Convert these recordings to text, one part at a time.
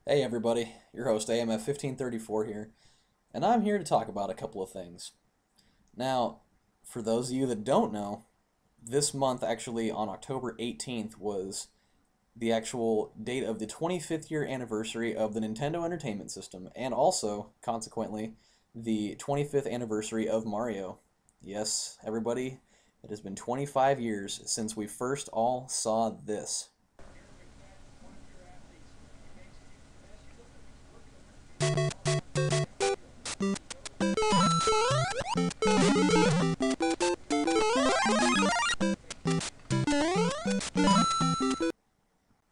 Hey everybody, your host AMF1534 here, and I'm here to talk about a couple of things. Now, for those of you that don't know, this month actually on October 18th was the actual date of the 25th year anniversary of the Nintendo Entertainment System, and also, consequently, the 25th anniversary of Mario. Yes, everybody, it has been 25 years since we first all saw this.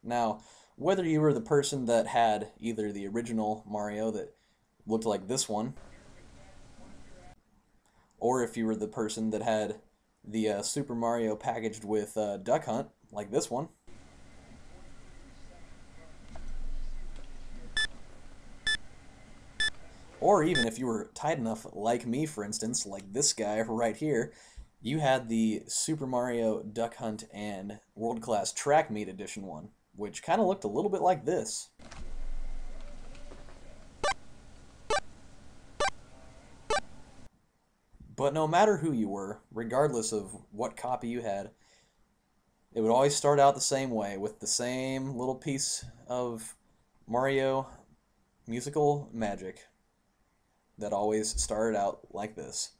Now, whether you were the person that had either the original Mario that looked like this one, or if you were the person that had the Super Mario packaged with Duck Hunt, like this one, or even if you were tight enough, like me for instance, like this guy right here, you had the Super Mario Duck Hunt and World Class Track Meet Edition one, which kind of looked a little bit like this. But no matter who you were, regardless of what copy you had, it would always start out the same way with the same little piece of Mario musical magic that always started out like this.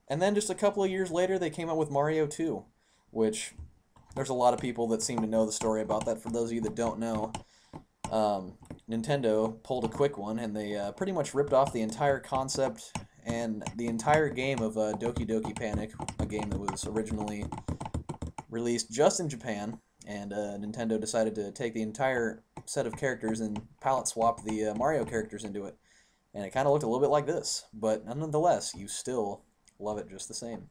And then just a couple of years later, they came out with Mario 2, which there's a lot of people that seem to know the story about that. For those of you that don't know, Nintendo pulled a quick one and they pretty much ripped off the entire concept and the entire game of Doki Doki Panic, a game that was originally released just in Japan, and Nintendo decided to take the entire set of characters and palette swap the Mario characters into it. And it kind of looked a little bit like this, but nonetheless, you still love it just the same.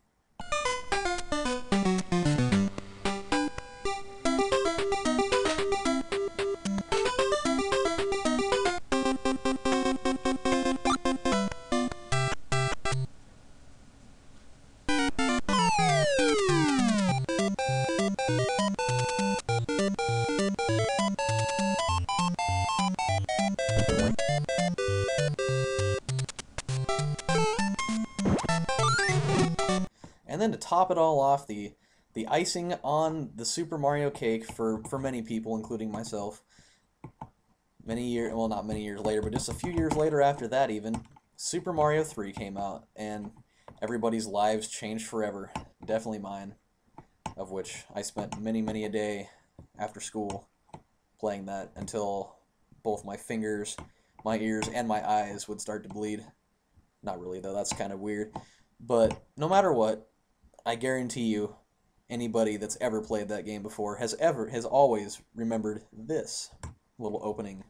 And then to top it all off, the icing on the Super Mario cake for many people, including myself, many years, well, not many years later, but just a few years later after that even, Super Mario 3 came out, and everybody's lives changed forever. Definitely mine, of which I spent many, many a day after school playing that until both my fingers, my ears, and my eyes would start to bleed. Not really, though, that's kind of weird. But no matter what, I guarantee you, anybody that's ever played that game before has always remembered this little opening.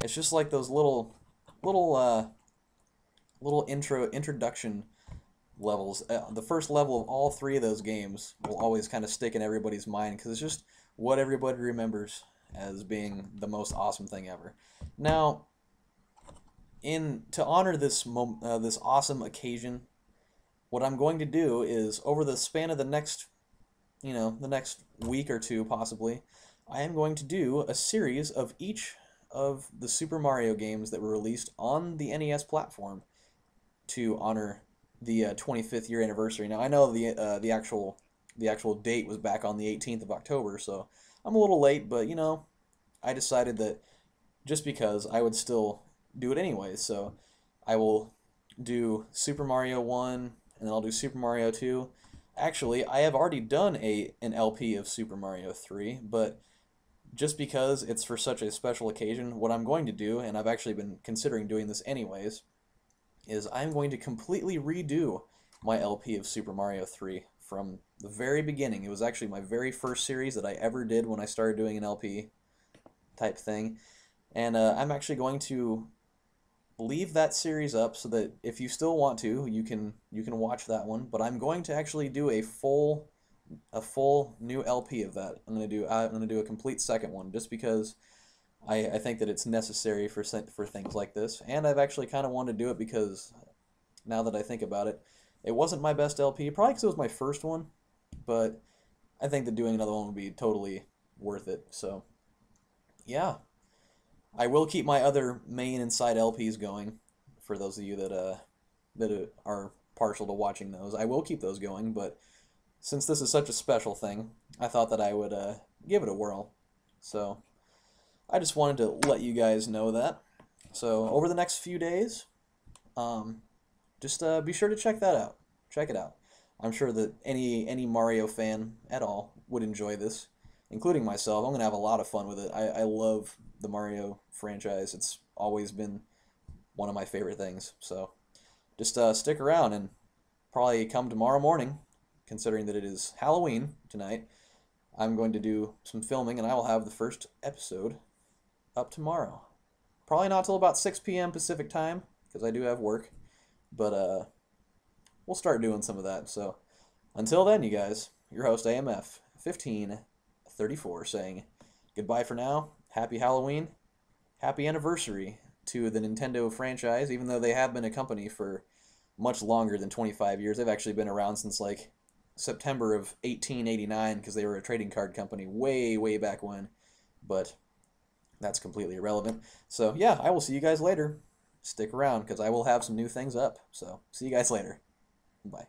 It's just like those little little introduction levels. The first level of all three of those games will always kind of stick in everybody's mind because it's just what everybody remembers as being the most awesome thing ever. Now, in to honor this awesome occasion, what I'm going to do is over the span of the next, the next week or two possibly, I am going to do a series of each of the Super Mario games that were released on the NES platform to honor the 25th year anniversary. Now I know the actual date was back on the 18th of October, so I'm a little late, but I decided that just because I would still do it anyways, so I will do Super Mario 1 and then I'll do Super Mario 2. Actually, I have already done an LP of Super Mario 3, but just because it's for such a special occasion, what I'm going to do, and I've actually been considering doing this anyways, is I'm going to completely redo my LP of Super Mario 3 from the very beginning. It was actually my very first series that I ever did when I started doing an LP type thing. And I'm actually going to leave that series up so that if you still want to, you can watch that one. But I'm going to actually do a full new LP of that. I'm gonna do a complete second one just because I think that it's necessary for things like this. And I've actually kind of wanted to do it because now that I think about it, it wasn't my best LP, probably because it was my first one, but I think that doing another one would be totally worth it. So yeah, I will keep my other main and side LPs going for those of you that are partial to watching those. I will keep those going, but since this is such a special thing, I thought that I would give it a whirl. So I just wanted to let you guys know that. So over the next few days, um, just be sure to check that out. Check it out. I'm sure that any Mario fan at all would enjoy this, including myself. I'm gonna have a lot of fun with it. I love the Mario franchise. It's always been one of my favorite things. So just stick around and probably come tomorrow morning, considering that it is Halloween tonight. I'm going to do some filming and I will have the first episode up tomorrow. Probably not till about 6 p.m. Pacific time because I do have work, but we'll start doing some of that. So until then, you guys, your host AMF 1534 saying goodbye for now. Happy Halloween. Happy anniversary to the Nintendo franchise, even though they have been a company for much longer than 25 years. They've actually been around since like September of 1889 because they were a trading card company way, way back when. But that's completely irrelevant. So yeah, I will see you guys later. Stick around because I will have some new things up. So see you guys later. Bye.